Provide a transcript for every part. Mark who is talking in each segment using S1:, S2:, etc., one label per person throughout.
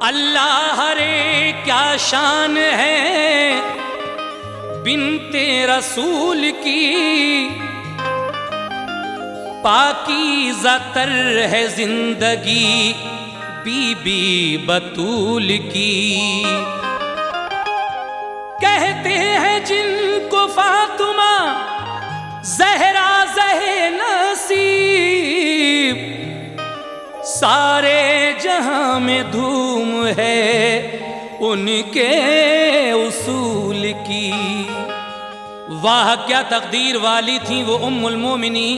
S1: अल्लाह रे क्या शान है बिन्ते रसूल की, पाकीज़ा तर है जिंदगी बीबी बतूल की। कहते हैं जिनको फातिमा ज़हरा ज़हे नसीब, सारे जहां में धूम है उनके उसूल की। वाह क्या तकदीर वाली थी वो उम्मुल मोमिनी,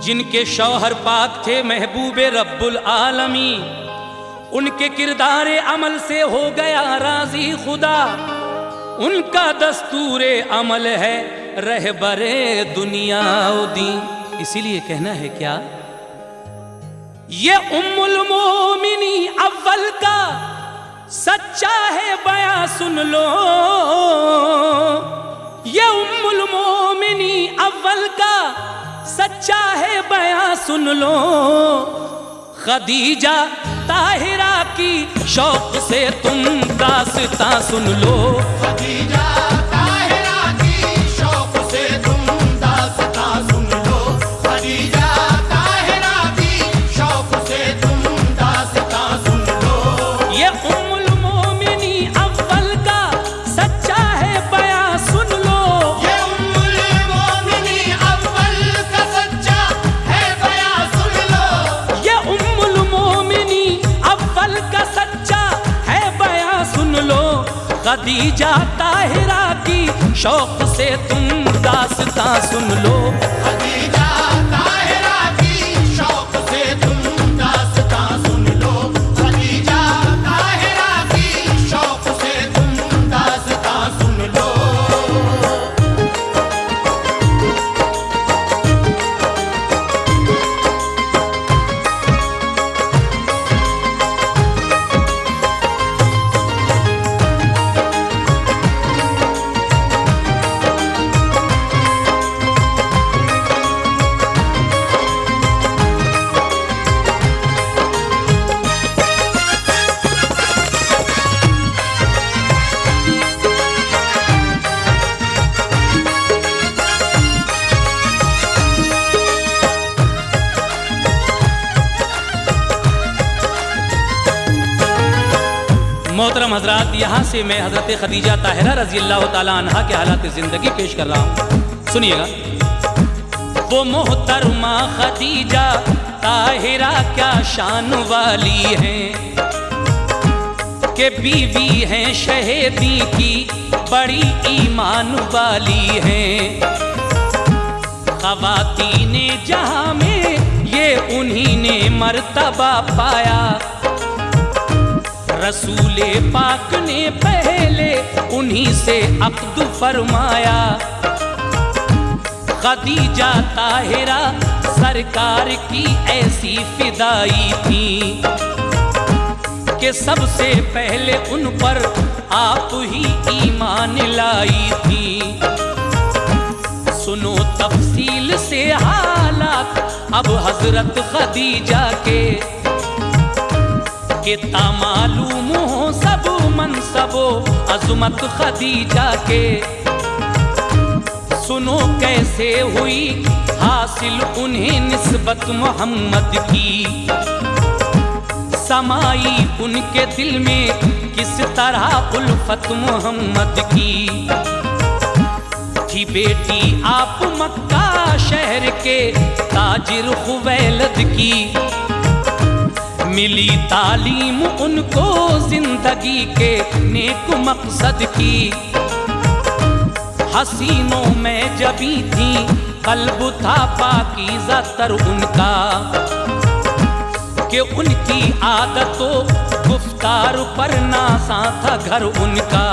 S1: जिनके शौहर पाक थे महबूबे रब्बुल आलमी। उनके किरदारे अमल से हो गया राजी खुदा, उनका दस्तूरे अमल है रहबरे दुनिया दी। इसीलिए कहना है क्या, ये उम्मुल मोमिनी अव्वल का सच्चा है बयां सुन लो, ये उम्मुल मोमिनी अव्वल का सच्चा है बयां सुन लो। खदीजा ताहिरा की शौक से तुम दास्तां सुन लो।
S2: खदीजा ताहिरा की शौक से तुम दास्तां सुन लो। खदीजा ताहिरा की शौक से तुम दास्तां सुन लो।
S1: ये उम्मुल मोमिनी अव्वल का सच्चा है बयां सुन लो।
S2: ये उम्मुल मोमिनी अव्वल का सच्चा है बयां सुन लो।
S1: ये उम्मुल मोमिनी अव्वल का सच्चा है बयां सुन लो। खदीजा ताहिरा की शौक से तुम दास्तां सुन लो।
S2: खदीजा ताहिरा की शौक से तुम दास्तां सुन लो। खदीजा ताहिरा की शौक से तुम दास्तां सुन लो।
S1: मोहतरम हजरात, यहाँ से मैं हजरत खदीजा ताहिरा रजी अल्लाह ताला अन्हा के हालात ज़िंदगी पेश कर रहा हूँ। सुनिएगा। वो मोहतरमा खदीजा ताहिरा क्या शान वाली हैं, के बीवी हैं शहीदी की बड़ी ईमान वाली हैं। ख़वातीने जहाँ में ये उन्हीं ने मर्तबा पाया, रसूले पाक ने पहले उन्हीं से अक़्द फरमाया। खदीजा ताहिरा सरकार की ऐसी फिदाई थी कि सबसे पहले उन पर आप ही ईमान लाई थी। सुनो तफसील से हालात अब हजरत खदीजा के तामालूम हो सब मनसबो अज़मत खदीजा के। सुनो कैसे हुई हासिल उन्हें निस्बत मोहम्मद की, समाई उनके दिल में किस तरह उल्फत मोहम्मद की। थी बेटी आप मक्का शहर के ताजिर खुवैलद की, मिली तालीम उनको जिंदगी के नेक मकसद की। हसीनों में जबी थी कल्ब था पाकीज़ा तर उनका, कि उनकी आदतों गुफ्तार पर नासा था घर उनका।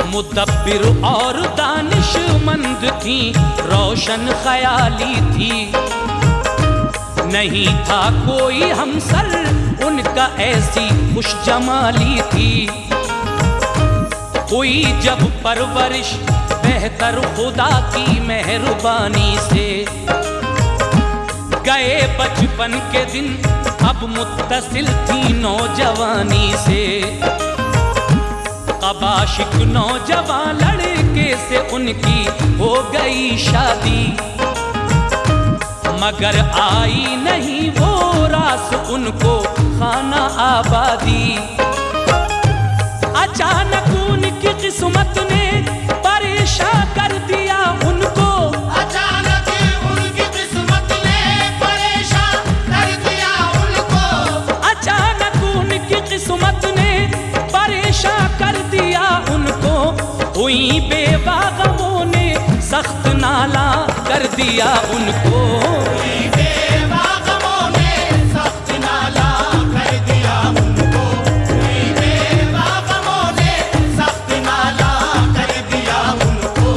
S1: मुदब्बिर और दानिशमंद थी, रोशन ख्याली थी, नहीं था कोई हमसर उनका ऐसी खुश जमाली थी। हुई जब परवरिश बेहतर खुदा की मेहरबानी से, गए बचपन के दिन अब मुत्तसिल थी नौजवानी से, अब आशिक नौजवान लड़के से उनकी हो गई शादी, मगर आई नहीं वो रास उनको खाना आबादी। अचानक उनकी किस्मत ने परेशान कर दिया उनको,
S2: अचानक उनकी किस्मत ने परेशान कर दिया उनको,
S1: अचानक उनकी किस्मत ने परेशान कर दिया उनको। हुई बेवा गमों ने सख्त नाला कर दिया उनको,
S2: बेवा गमों ने सख्त नाला कर दिया उनको, बेवा गमों ने सख्त नाला कर दिया उनको।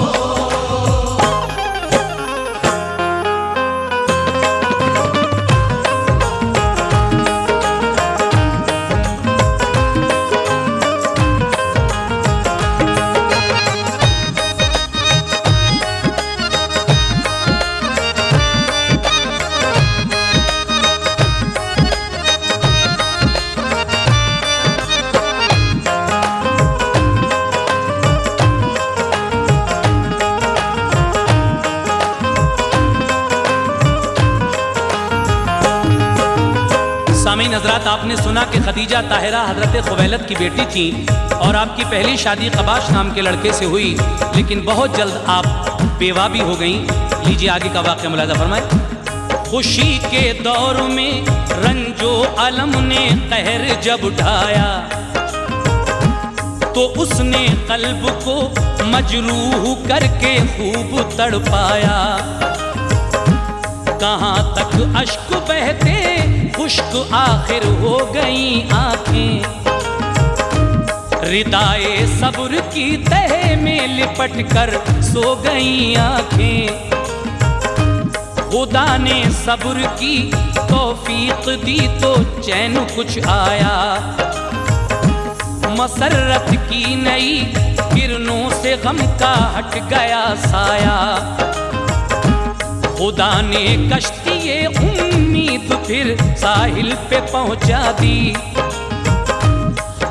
S1: सामीन हजरात, आपने सुना कि खदीजा ताहिरा हजरत खुवैलद की बेटी थी और आपकी पहली शादी कबाश नाम के लड़के से हुई, लेकिन बहुत जल्द आप बेवा भी हो गईं। लीजिए आगे का वाक़या मुलाज़ा फरमाए। खुशी के दौर में रंजो अलम ने कहर जब ढाया, तो उसने कल्ब को मजरूह करके खूब तड़पाया। कहाँ तक अश्क बहते खुश्क आखिर हो गई आंखें, रिदाए सब्र की तह में लिपट कर सो गई आंखें। खुदा ने सब्र की तौफीक दी तो चैन कुछ आया, मसरत की नई किरणों से गम का हट गया साया। खुदा ने कश्ती ये उम्मीद फिर साहिल पे पहुंचा दी,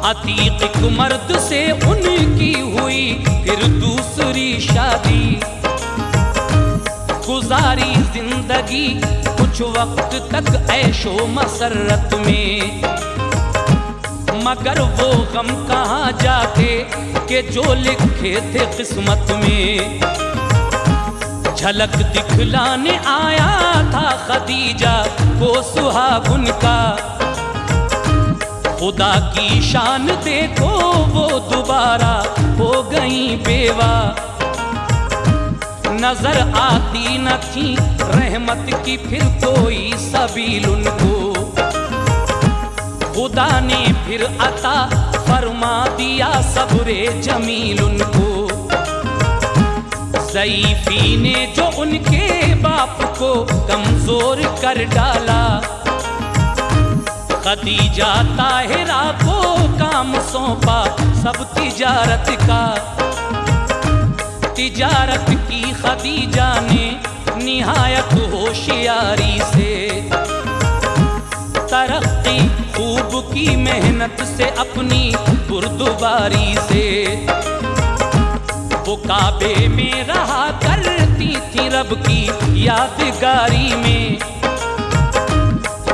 S1: अतीक एक मर्द से उनकी हुई फिर दूसरी शादी। गुजारी जिंदगी कुछ वक्त तक ऐशो मसरत में, मगर वो गम कहाँ जाते कि जो लिखे थे किस्मत में। झलक दिखलाने आया था खदीजा को सुहागुन का, खुदा की शान देखो वो दोबारा हो गई बेवा। नजर आती न थी रहमत की फिर कोई सबील उनको, खुदा ने फिर अता फरमा दिया सब्रे जमील उनको। ज़ईफ़ी ने जो उनके बाप को कमजोर कर डाला, खदीजा ताहिरा को काम सौंपा सब तिजारत का। तिजारत की खदीजा ने निहायत होशियारी से, तरक्की खूब की मेहनत से अपनी बुर्दबारी से। वो काबे में रहा करती थी रब की यादगारी में,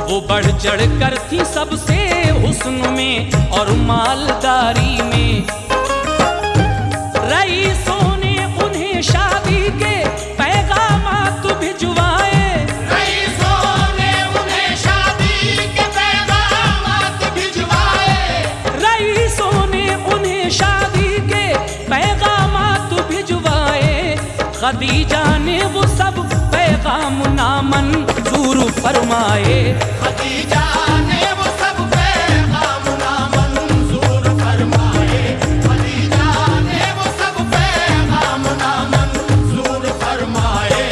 S1: वो बढ़ चढ़ कर थी सबसे हुस्न में और मालदारी में। रईसों ने उन्हें शादी के पैगामात भिजवाए,
S2: रईसों ने उन्हें शादी के पैगामात भिजवाए,
S1: रईसों ने उन्हें शादी के पैगामात भिजवाए। खदीजा ने वो सब पैगाम नामंजूर फरमाए,
S2: खदीजा ने वो सब पैगाम नामंजूर फरमाए, खदीजा ने वो सब पैगाम नामंजूर फरमाए।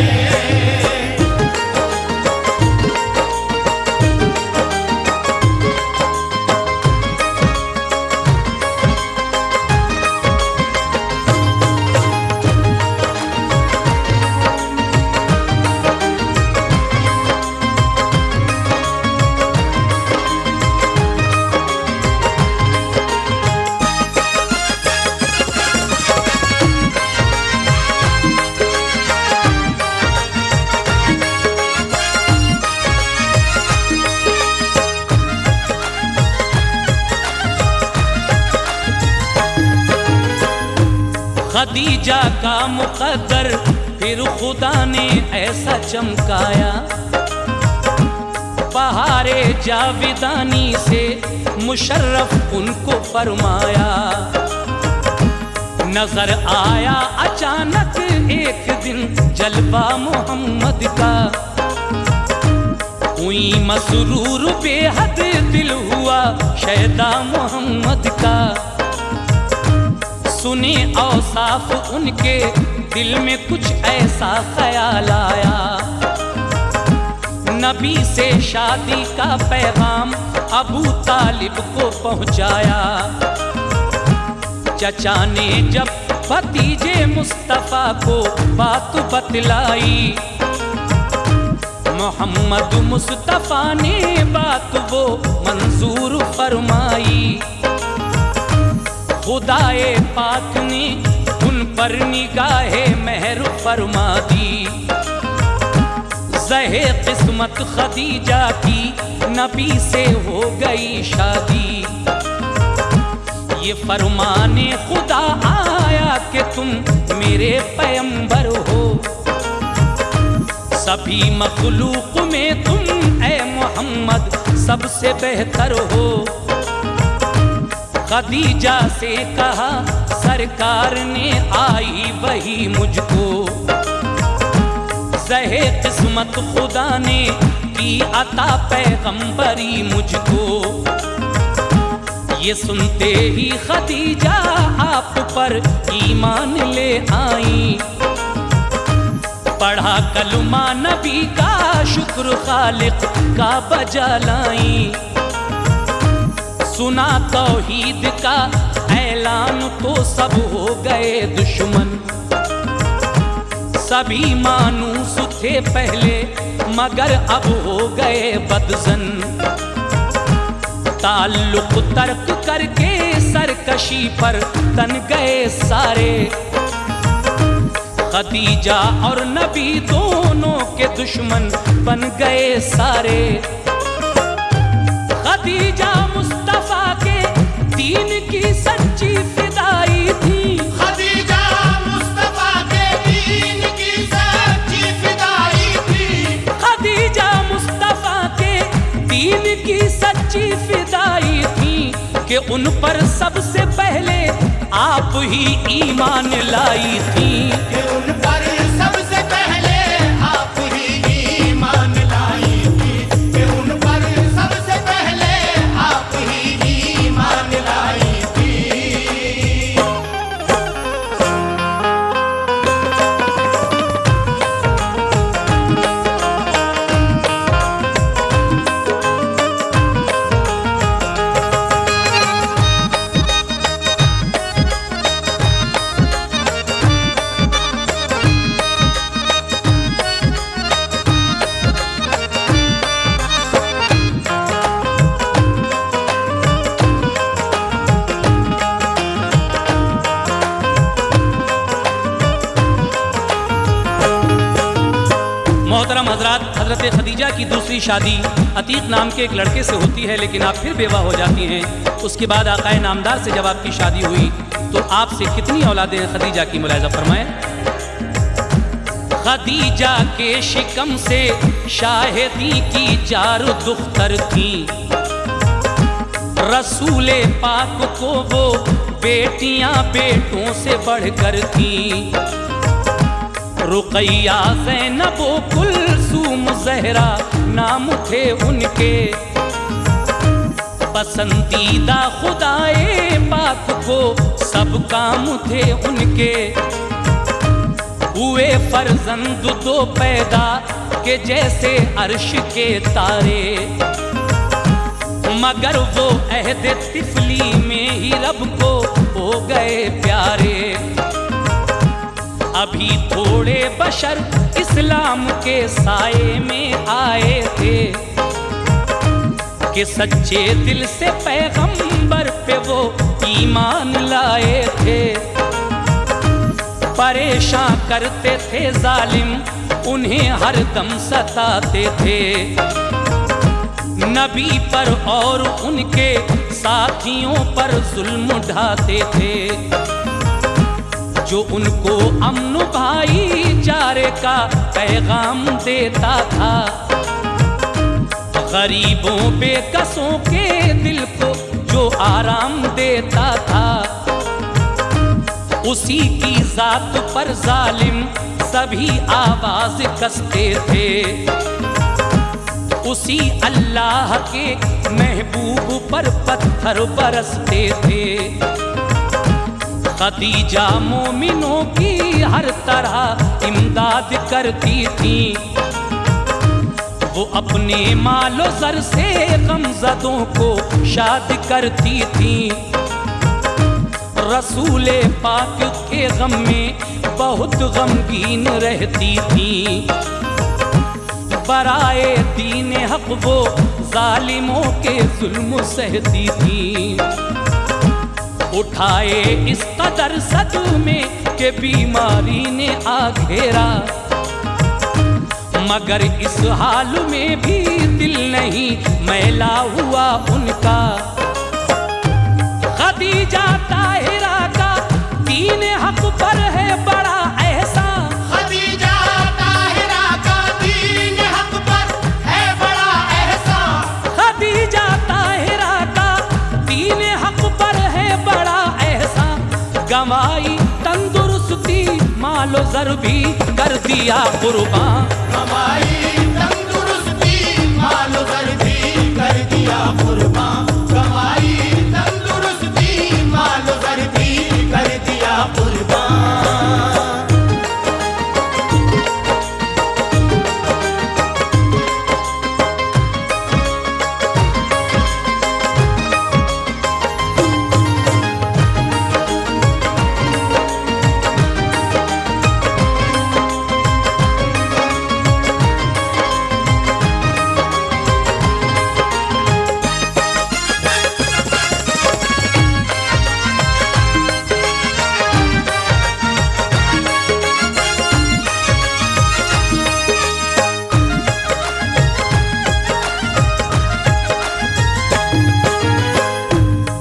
S1: खदीजा का मुकद्दर फिर खुदा ने ऐसा चमकाया, बहारे जाविदानी से मुशर्रफ उनको फरमाया। नजर आया अचानक एक दिन जलवा मोहम्मद का, हुई मसरूर बेहद दिल हुआ शैदा मोहम्मद का। सुने औसाफ उनके दिल में कुछ ऐसा ख्याल आया, नबी से शादी का पैगाम अबू तालिब को पहुंचाया। चचा ने जब भतीजे मुस्तफा को बात बतलाई, मोहम्मद मुस्तफा ने बात वो मंजूर फरमाई। खुदाए पाक ने उन पर निगाहे मेहर फरमा दी, ज़हे किस्मत खदीजा की नबी से हो गई शादी। ये फरमाने खुदा आया कि तुम मेरे पैगंबर हो, सभी मखलूक में तुम ए मोहम्मद सबसे बेहतर हो। खदीजा से कहा सरकार ने आई वही मुझको, ज़हे किस्मत खुदा ने की अता पैगंबरी मुझको। ये सुनते ही खदीजा आप पर ईमान ले आई, पढ़ा कलमा नबी का शुक्र खालिक का बजा लाई। सुना तौहीद का ऐलान तो सब हो गए दुश्मन, सभी मानूस थे पहले मगर अब हो गए बदजन। ताल्लुक तर्क करके सरकशी पर तन गए सारे, खदीजा और नबी दोनों के दुश्मन बन गए सारे। खदीजा मुस्तफा के दीन की सच्ची फिदाई थी,
S2: खदीजा मुस्तफा के दीन की सच्ची फिदाई थी।
S1: खदीजा मुस्तफा के दीन की सच्ची फिदाई थी कि उन पर सबसे पहले आप ही ईमान लाई थी।
S2: कि उन पर सबसे पहले आप ही ईमान लाई थी, कि उन पर सबसे पहले आप ही ईमान लाई थी।
S1: मोहतरम हजरात, हजरत खदीजा की दूसरी शादी अतीक नाम के एक लड़के से होती है, लेकिन आप फिर बेवा हो जाती हैं। उसके बाद आकाए नामदार से जब आपकी शादी हुई तो आपसे कितनी औलादें खदीजा की मुलाहिजा फरमाएं। खदीजा के शिकम से शाहिदी की जार दुख्तर थी, रसूले पाक को वो बेटियां बेटों से बढ़कर थी। रुकैया ज़ैनब कुलसूम ज़हरा नाम थे उनके, पसंदीदा खुदाए पाक को सब काम थे उनके। हुए फर्जंद दो पैदा के जैसे अर्श के तारे, मगर वो अहद तिफली में ही रब को हो गए प्यारे। अभी थोड़े बशर इस्लाम के साए में आए थे कि सच्चे दिल से पैगंबर पे वो ईमान लाए थे। परेशान करते थे जालिम, उन्हें हर दम सताते थे। नबी पर और उनके साथियों पर जुल्म ढाते थे। जो उनको अमन भाईचारे का पैगाम देता था, गरीबों बेकसों के दिल को जो आराम देता था, उसी की जात पर जालिम सभी आवाज कसते थे। उसी अल्लाह के महबूब पर पत्थर बरसते थे। खदीजा मोमिनों की हर तरह इमदाद करती थी। वो अपने मालो ज़र से गमज़दों को शाद करती थी। रसूले पाक के गम में बहुत गमगीन रहती थी। बराए दीन हक वो जालिमों के जुल्म सहती थी। उठाए इस कदर सदमे के बीमारी ने आ घेरा, मगर इस हाल में भी दिल नहीं मैला हुआ उनका। खदीजा ताहिरा का दीन हक पर है बड़ा एहसान।
S2: खदीजा ताहिरा का दीन हक पर है बड़ा एहसान।
S1: खदीजा ताहिरा का दीन हक पर है बड़ा एहसान। गंवाई तंदुरुस्ती मालो ज़र भी कर दिया कुर्बान।
S2: गंवाई तंदुरुस्ती मालो ज़र भी कर दिया कुर्बान। गंवाई तंदुरुस्ती मालो ज़र भी कर दिया कुर्बान।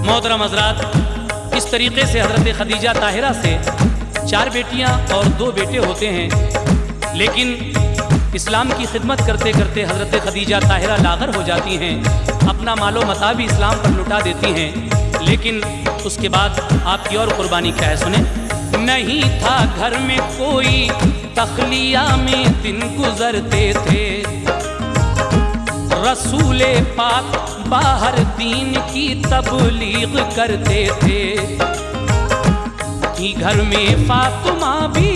S1: मोहतरम हज़रात, इस तरीके से हज़रत खदीजा ताहिरा से 4 बेटियां और 2 बेटे होते हैं। लेकिन इस्लाम की खिदमत करते करते हज़रत खदीजा ताहिरा लागर हो जाती हैं। अपना मालो मता भी इस्लाम पर लुटा देती हैं। लेकिन उसके बाद आपकी और कुर्बानी क्या है, सुने। नहीं था घर में कोई, तखलिया में दिन गुजरते थे। रसूले पाक बाहर दीन की तबलीग करते थे। कि घर में फातिमा भी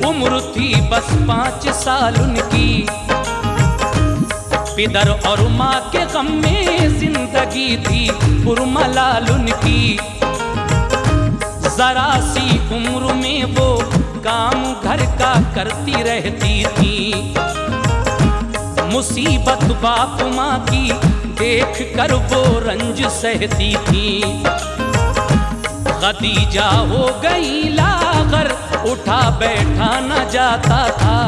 S1: उम्र थी बस 5 साल उनकी। पिदर और माँ के गम में जिंदगी थी पुरमलाल उनकी। जरा सी उम्र में वो काम घर का करती रहती थी। मुसीबत बाप माँ की देख कर वो रंज सहती थी। खदीजा हो गई लागर, उठा बैठा न जाता था।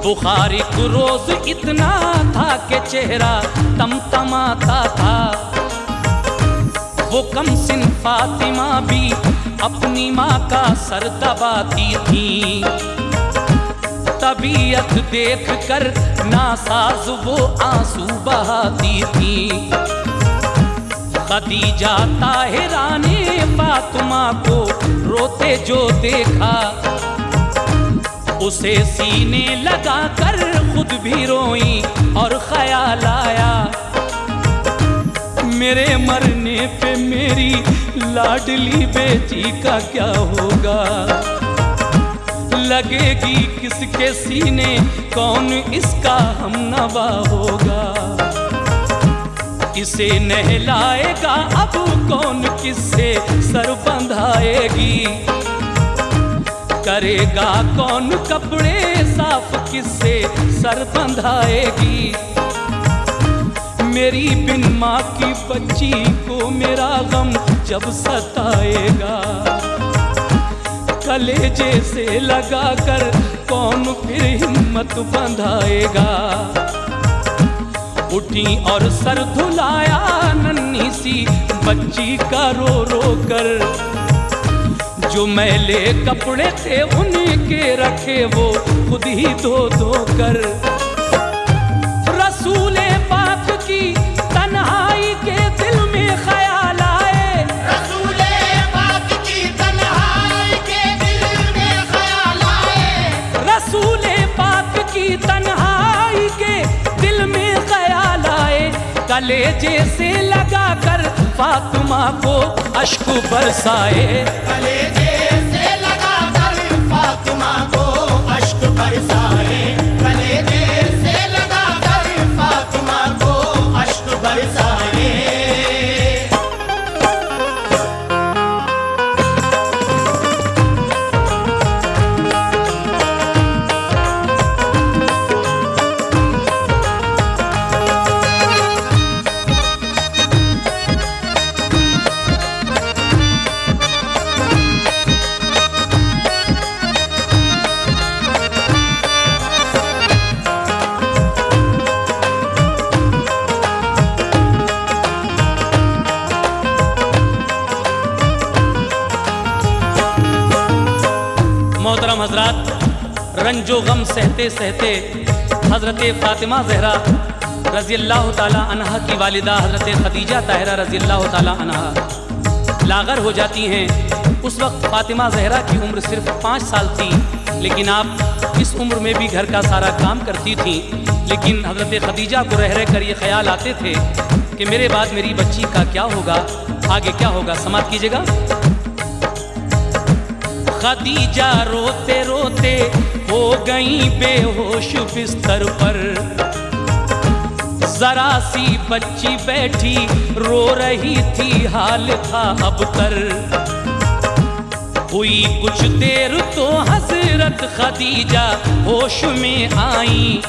S1: बुखार एक रोज इतना था कि चेहरा तमतमाता था। वो कम सिन फातिमा भी अपनी माँ का सर दबाती थी। तबीयत देख कर नासाज वो आंसू बहाती थी। खदीजा ताहिरा ने फातिमा को रोते जो देखा, उसे सीने लगा कर खुद भी रोई और ख्याल आया, मेरे मरने पे मेरी लाडली बेटी का क्या होगा। लगेगी किसके सीने, कौन इसका हमनवा होगा। इसे नहलाएगा अब कौन, किससे सर बंधाएगी। करेगा कौन कपड़े साफ, किससे सर बंधाएगी। मेरी बिन माँ की बच्ची को मेरा गम जब सताएगा। कलेजे से लगा कर कौन फिर हिम्मत बंधाएगा। उठी और सर धुलाया नन्ही सी बच्ची का रो रो कर। जो मैले कपड़े थे उनके रखे वो खुद ही धो धो कर। रसूले पाक की तन्हाई के दिल में ख्याल आए,
S2: रसूले पाक की तन्हाई के दिल में ख्याल आए,
S1: रसूले पाक की तन्हाई के दिल में ख्याल आए। कलेजे से लगा कर फातिमा को अश्क बरसाए,
S2: कलेजे से लगा कर फातिमा को अश्क बरसाए, कलेजे से लगा कर फातिमा को अश्क बरसाए।
S1: मोहतरम हजरात, रंजो गम सहते सहते हज़रत फ़ातिमा ज़हरा रज़ी अल्लाह ताला अन्हा की वालिदा हज़रत खदीजा ताहिरा रज़ी अल्लाह ताला अन्हा लागर हो जाती हैं। उस वक्त फ़ातिमा ज़हरा की उम्र सिर्फ 5 साल थी, लेकिन आप इस उम्र में भी घर का सारा काम करती थी। लेकिन हज़रत खदीजा को रह रह कर ये ख्याल आते थे कि मेरे बाद मेरी बच्ची का क्या होगा, आगे क्या होगा। समाप्त कीजिएगा। खदीजा रोते रोते हो गई बेहोश बिस्तर पर, जरा सी बच्ची बैठी रो रही थी, हाल था अबतर। हुई कुछ देर तो हजरत खदीजा होश में आई,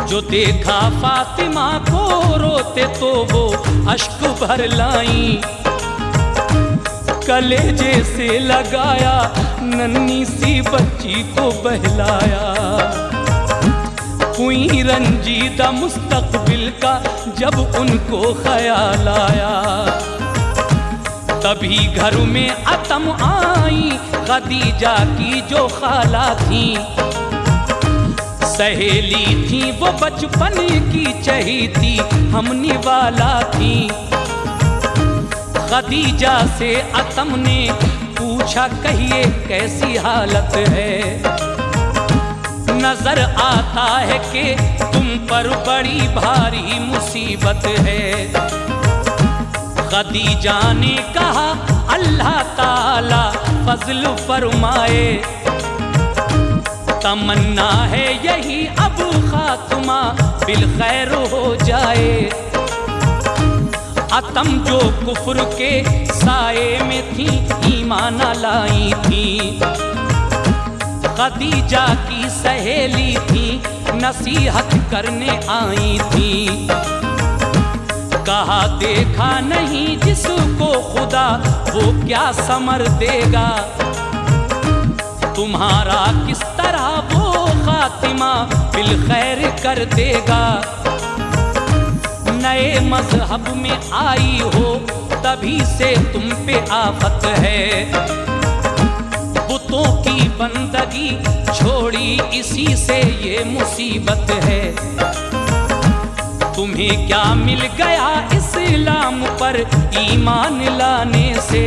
S1: जो देखा फातिमा को रोते तो वो अश्क भर लाई। कलेजे से लगाया नन्ही सी बच्ची को बहलाया, हुई रंजीदा मुस्तकबिल का जब उनको ख्याल आया। तभी घर में अतम आई खदीजा की जो खाला थी, सहेली थी वो बचपन की चहीती हमनी वाला थी। खदीजा से अतम ने पूछा कहिए कैसी हालत है, नजर आता है कि तुम पर बड़ी भारी मुसीबत है। खदीजा ने कहा अल्लाह ताला फजल फरमाए, तमन्ना है यही अब खात्मा बिल खैर हो जाए। अतम जो कुफ्र के साए में थी ईमान लाई थी, खदीजा की सहेली थी नसीहत करने आई थी। कहा देखा नहीं जिसको खुदा वो क्या समर देगा, तुम्हारा किस तरह वो खातिमा बिल खैर कर देगा। नए मजहब में आई हो तभी से तुम पे आफत है, बुतों की बंदगी छोड़ी इसी से ये मुसीबत है। तुम्हें क्या मिल गया इस्लाम पर ईमान लाने से,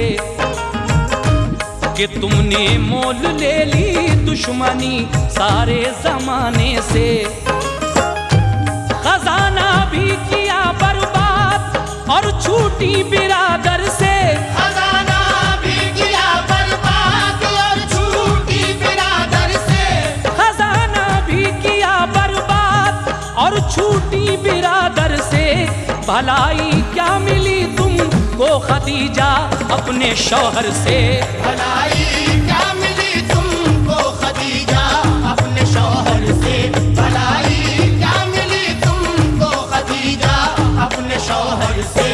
S1: कि तुमने मोल ले ली दुश्मनी सारे जमाने से। खजाना भी किया बर्बाद और छूटी बिरादर से,
S2: खजाना भी किया बर्बाद और छूटी बिरादर से,
S1: खजाना भी किया बर्बाद और छूटी बिरादर से। भलाई क्या मिली तुमको खदीजा अपने शौहर से,
S2: भलाई क्या मिली तुमको खदीजा अपने शौहर से, भलाई क्या मिली तुमको खदीजा अपने शौहर से।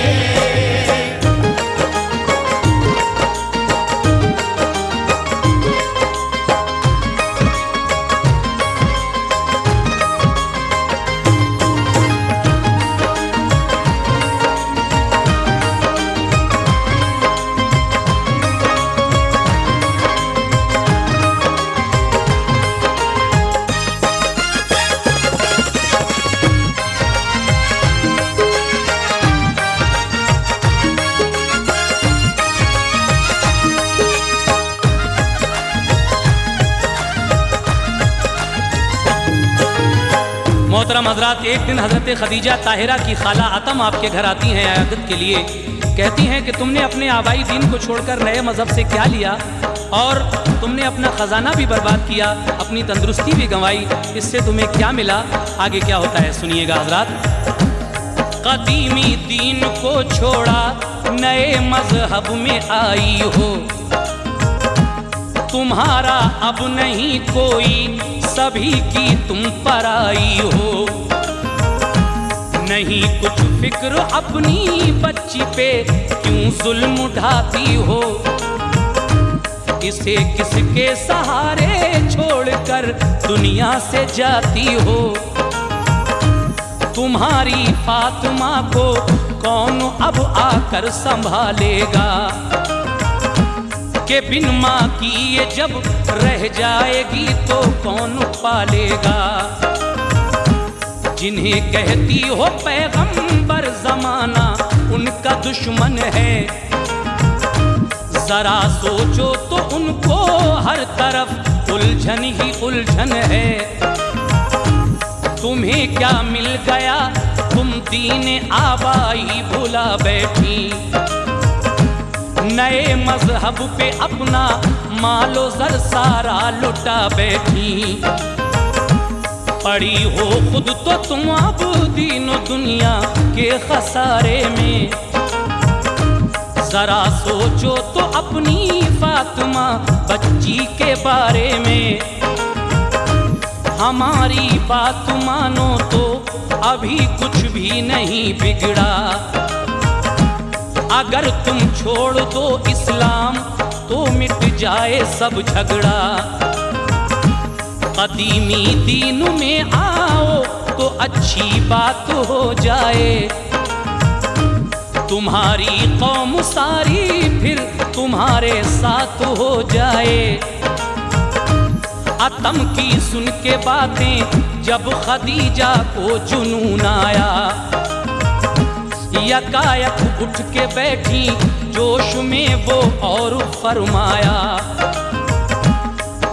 S1: मोहतरम हजरात, एक दिन हजरत खदीजा ताहिरा की खाला अतम आपके घर आती हैं आयादत के लिए। कहती हैं कि तुमने अपने आबाई दीन को छोड़कर नए मज़हब से क्या लिया, और तुमने अपना ख़जाना भी बर्बाद किया, अपनी तंदुरुस्ती भी गंवाई, इससे तुम्हें क्या मिला? आगे क्या होता है सुनिएगा हजरात। कदीमी दीन को छोड़ा नए मज़हब में आई हो, तुम्हारा अब नहीं कोई, सभी की तुम पराई हो। नहीं कुछ फिक्र अपनी बच्ची पे, क्यों जुल्म उठाती हो? इसे किसके सहारे छोड़कर दुनिया से जाती हो? तुम्हारी फातिमा को कौन अब आकर संभालेगा, कि बिन माँ की ये जब रह जाएगी तो कौन पालेगा? जिन्हें कहती हो पैगंबर ज़माना उनका दुश्मन है, जरा सोचो तो उनको हर तरफ उलझन ही उलझन है। तुम्हें क्या मिल गया, तुम दीन आबाई भुला बैठी, नए मजहब पे अपना मालो ज़र सारा लुटा बैठी। पड़ी हो खुद तो तुम अब दीन दुनिया के खसारे में, जरा सोचो तो अपनी फातिमा बच्ची के बारे में। हमारी बात मानो तो अभी कुछ भी नहीं बिगड़ा, अगर तुम छोड़ दो इस्लाम तो मिट जाए सब झगड़ा। कदीमी दीन में आओ तो अच्छी बात हो जाए, तुम्हारी कौम सारी फिर तुम्हारे साथ हो जाए। अतम की सुन के बातें जब खदीजा को जुनून आया, यकायक उठ के बैठी जोश में वो और फरमाया,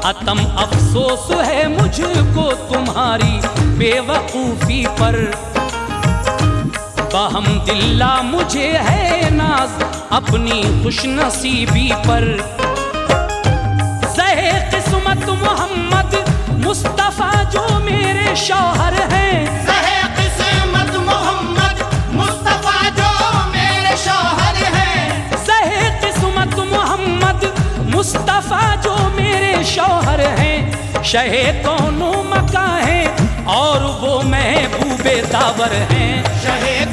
S1: अतम अफसोस है मुझको तुम्हारी बेवकूफ़ी पर, बहम्दिल्ला मुझे है नाज अपनी खुशनसीबी पर। ज़हे किस्मत मोहम्मद मुस्तफ़ा जो मेरे शौहर हैं,
S2: ज़हे किस्मत मोहम्मद मुस्तफ़ा जो मेरे शौहर हैं,
S1: ज़हे किस्मत मोहम्मद मुस्तफ़ा जो मेरे शौहर हैं। शहे कौनो मका हैं और वो महबूबे दावर हैं,
S2: शहे